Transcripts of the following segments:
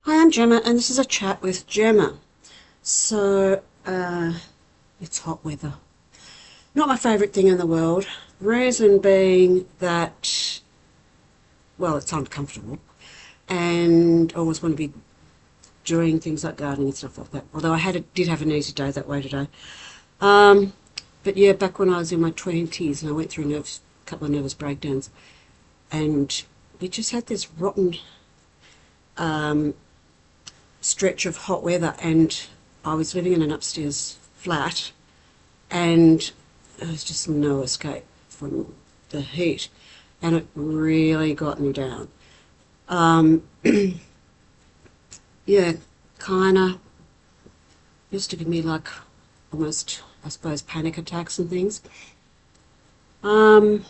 Hi, I'm Gemma, and this is a chat with Gemma. So, it's hot weather. Not my favourite thing in the world. Reason being that, well, it's uncomfortable, and I always want to be doing things like gardening and stuff like that. Although did have an easy day that way today. Um, but yeah, back when I was in my 20s, and I went through a couple of nervous breakdowns, and we just had this rotten um, stretch of hot weather, and I was living in an upstairs flat, and there was just no escape from the heat, and it really got me down. Um, yeah, kinda used to give me like almost, I suppose, panic attacks and things. Um,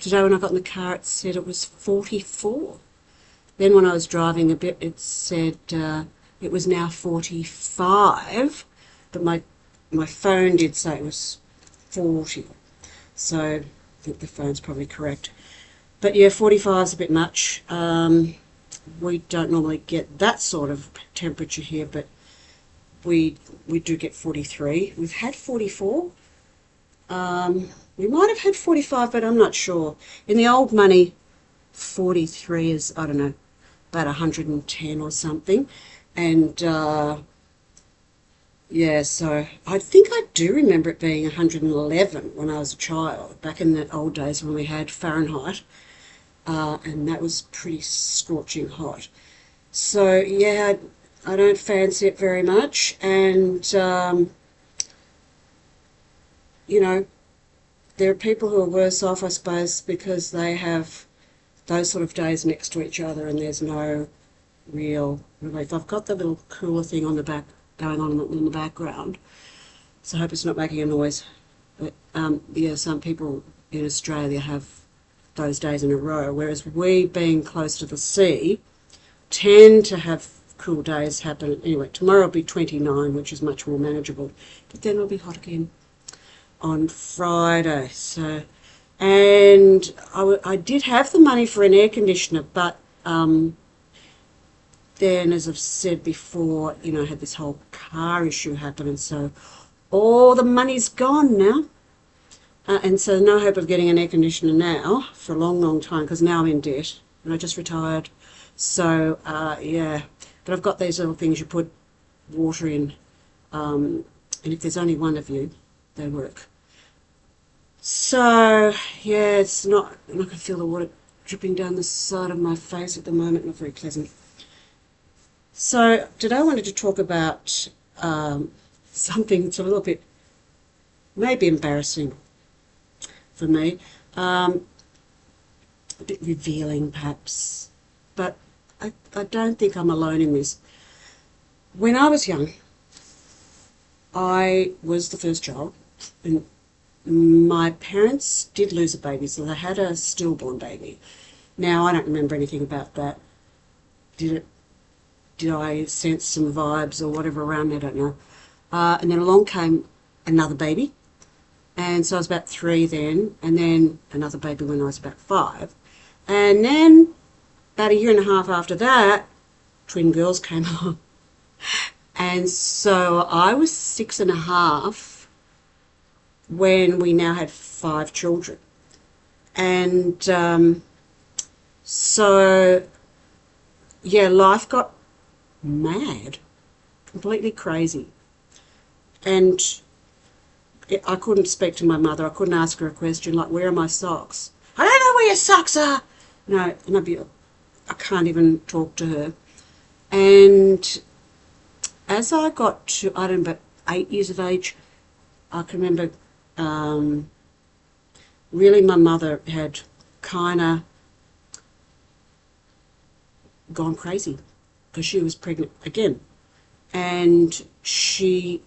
Today when I got in the car, it said it was 44. Then when I was driving a bit, it said it was now 45, but my phone did say it was 40. So I think the phone's probably correct. But yeah, 45 is a bit much. We don't normally get that sort of temperature here, but we do get 43. We've had 44. We might have had 45, but I'm not sure. In the old money, 43 is, I don't know, about 110 or something. And yeah, so I think I do remember it being 111 when I was a child, back in the old days when we had Fahrenheit, and that was pretty scorching hot. So yeah, I don't fancy it very much, and you know, there are people who are worse off, I suppose, because they have those sort of days next to each other, and there's no real relief. I've got the little cooler thing on the back going on in the background, so I hope it's not making a noise. But yeah, some people in Australia have those days in a row, whereas we, being close to the sea, tend to have cool days happen. Anyway, tomorrow will be 29, which is much more manageable, but then it'll be hot again on Friday. So, and I did have the money for an air conditioner, but then, as I've said before, I had this whole car issue happen, and so all the money's gone now. And so no hope of getting an air conditioner now for a long, long time, because now I'm in debt, and I just retired. So, yeah. But I've got these little things you put water in, and if there's only one of you, they work. So, yeah, I can feel the water dripping down the side of my face at the moment, not very pleasant. So today I wanted to talk about something that's a little bit maybe embarrassing for me, a bit revealing perhaps, but I don't think I'm alone in this. When I was young, I was the first child, and my parents did lose a baby, so they had a stillborn baby. Now, I don't remember anything about that. Did it did I sense some vibes or whatever around me? I don't know. And then along came another baby, and so I was about 3 then, and then another baby when I was about 5. And then about a year and a half after that, twin girls came along. And so I was 6.5 when we now had 5 children. And so, yeah, life got mad, completely crazy. And I couldn't speak to my mother. I couldn't ask her a question like, where are my socks? I don't know where your socks are. No, and I can't even talk to her. And as I got to, I don't know, about 8 years of age, I can remember really my mother had kind of gone crazy because she was pregnant again. And she,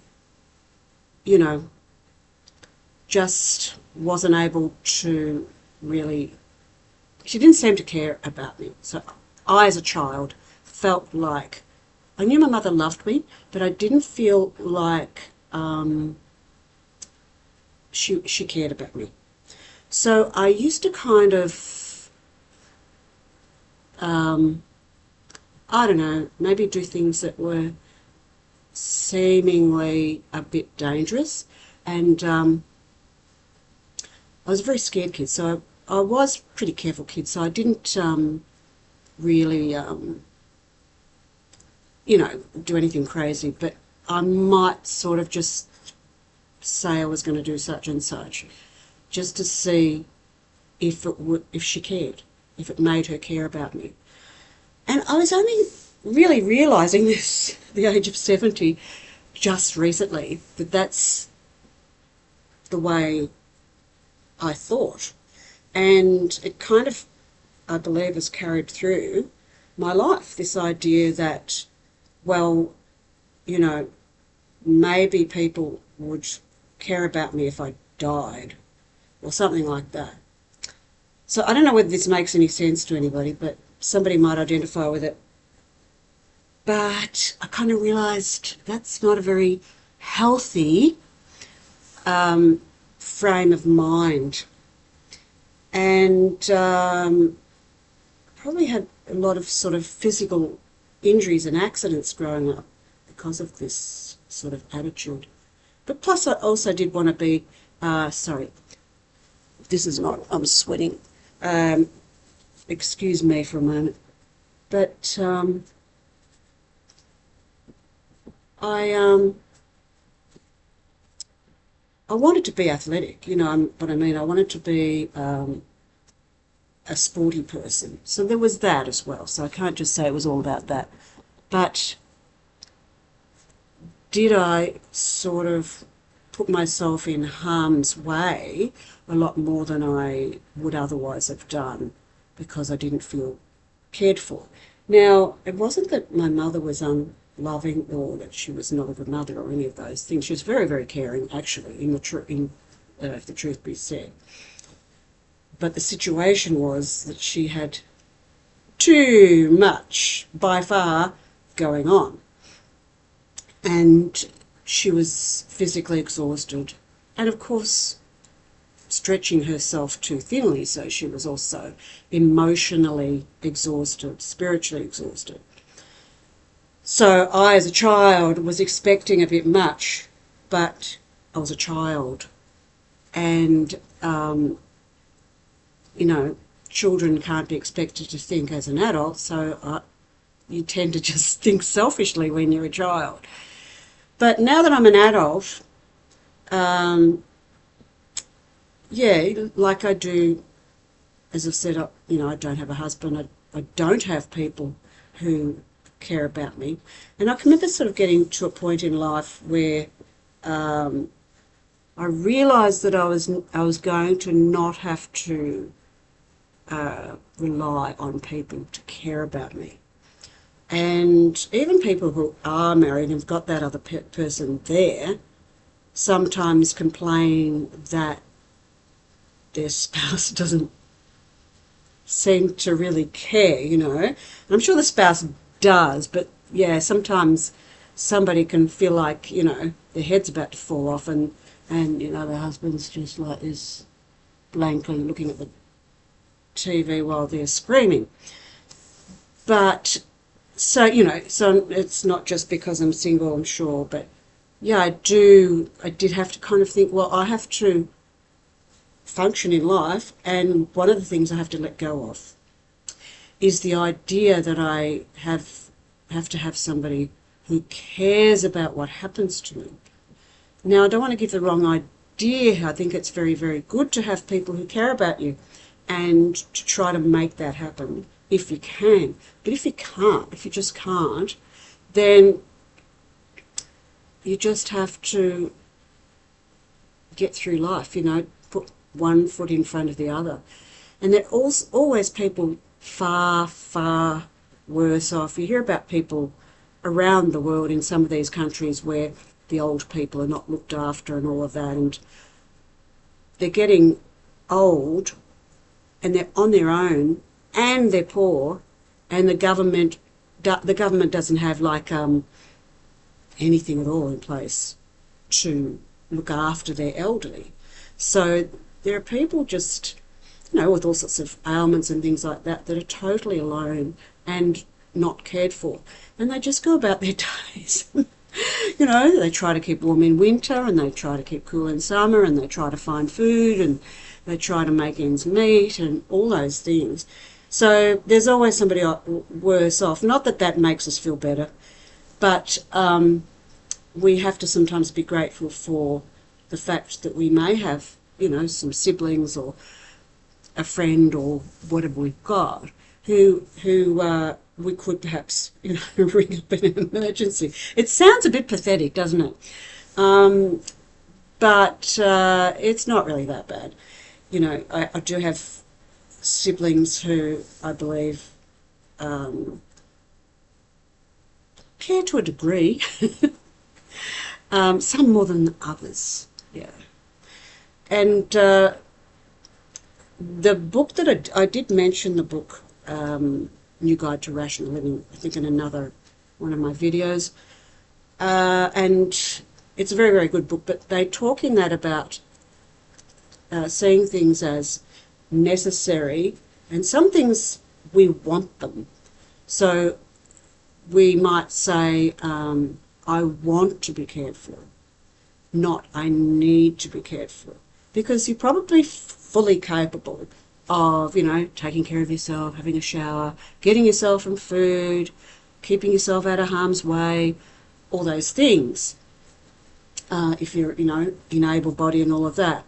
you know, just wasn't able to really, she didn't seem to care about me. So I, as a child, felt like I knew my mother loved me, but I didn't feel like she cared about me. So I used to kind of, I don't know, maybe do things that were seemingly a bit dangerous. And I was a very scared kid, so I was a pretty careful kid, so I didn't really, do anything crazy, but I might sort of just say I was going to do such and such, just to see if she cared, if it made her care about me. And I was only really realising this at the age of 70 just recently, that that's the way I thought. And it kind of, I believe, has carried through my life, this idea that, well, maybe people would care about me if I died or something like that. So I don't know whether this makes any sense to anybody, but somebody might identify with it. But I kind of realised that's not a very healthy frame of mind. And probably had a lot of sort of physical injuries and accidents growing up because of this sort of attitude. But plus I also did want to be, sorry, this is not, I'm sweating. Excuse me for a moment. But I wanted to be athletic, what I mean. I wanted to be a sporty person. So there was that as well. So I can't just say it was all about that. But did I sort of put myself in harm's way a lot more than I would otherwise have done because I didn't feel cared for? Now, it wasn't that my mother was unloving or that she was not a good mother or any of those things. She was very, very caring, actually, if the truth be said. But the situation was that she had too much, by far, going on. And she was physically exhausted and, of course, stretching herself too thinly, so she was also emotionally exhausted, spiritually exhausted. So I, as a child, was expecting a bit much, but I was a child. And, children can't be expected to think as an adult, so you tend to just think selfishly when you're a child. But now that I'm an adult, like I do, as I've said, I don't have a husband, I don't have people who care about me. And I can remember sort of getting to a point in life where I realised that I was going to not have to rely on people to care about me. And even people who are married and have got that other person there sometimes complain that their spouse doesn't seem to really care, And I'm sure the spouse does, but yeah, sometimes somebody can feel like, their head's about to fall off and the husband's just like this blankly looking at the TV while they're screaming. But so it's not just because I'm single, I'm sure, but yeah, I did have to kind of think, well, I have to function in life, and one of the things I have to let go of is the idea that I have to have somebody who cares about what happens to me. Now, I don't want to give the wrong idea. I think it's very, very good to have people who care about you and to try to make that happen if you can. But if you just can't, then you just have to get through life, put one foot in front of the other. And there are always people far, far worse off. You hear about people around the world in some of these countries where the old people are not looked after and all of that, and they're getting old and they're on their own and they're poor, and the government doesn't have anything at all in place to look after their elderly. So there are people just, with all sorts of ailments and things like that are totally alone and not cared for, and they just go about their days. You know, they try to keep warm in winter, and they try to keep cool in summer, and they try to find food, and they try to make ends meet, and all those things. So there's always somebody worse off. Not that that makes us feel better, but we have to sometimes be grateful for the fact that we may have, you know, some siblings or a friend or whatever we've got who we could perhaps, you know, ring up in an emergency. It sounds a bit pathetic, doesn't it? But it's not really that bad. You know, I do have siblings who I believe care to a degree, some more than others, yeah. And the book that I did mention, the book New Guide to Rational Living, I think in another one of my videos, and it's a very, very good book, but they talk in that about seeing things as necessary, and some things we want them. So we might say, I want to be cared for, not I need to be cared for, because you're probably fully capable of, you know, taking care of yourself, having a shower, getting yourself some food, keeping yourself out of harm's way, all those things, if you're, you know, in able body and all of that.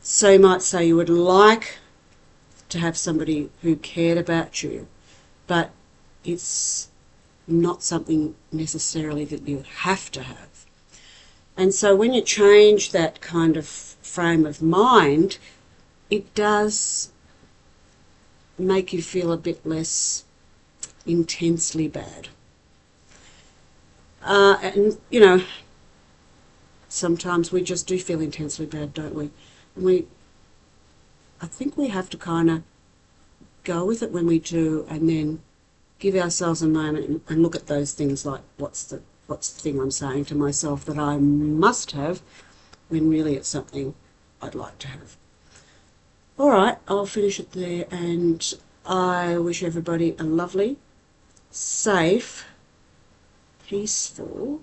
So you might say you would like to have somebody who cared about you, but it's not something necessarily that you have to have. And so when you change that kind of frame of mind, it does make you feel a bit less intensely bad. And, you know, sometimes we just do feel intensely bad, don't we? And I think we have to kind of go with it when we do, and then give ourselves a moment and look at those things like, what's the thing I'm saying to myself that I must have, when really it's something I'd like to have. All right, I'll finish it there, and I wish everybody a lovely, safe, peaceful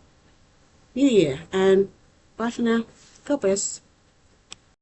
New Year, and bye for now. God bless.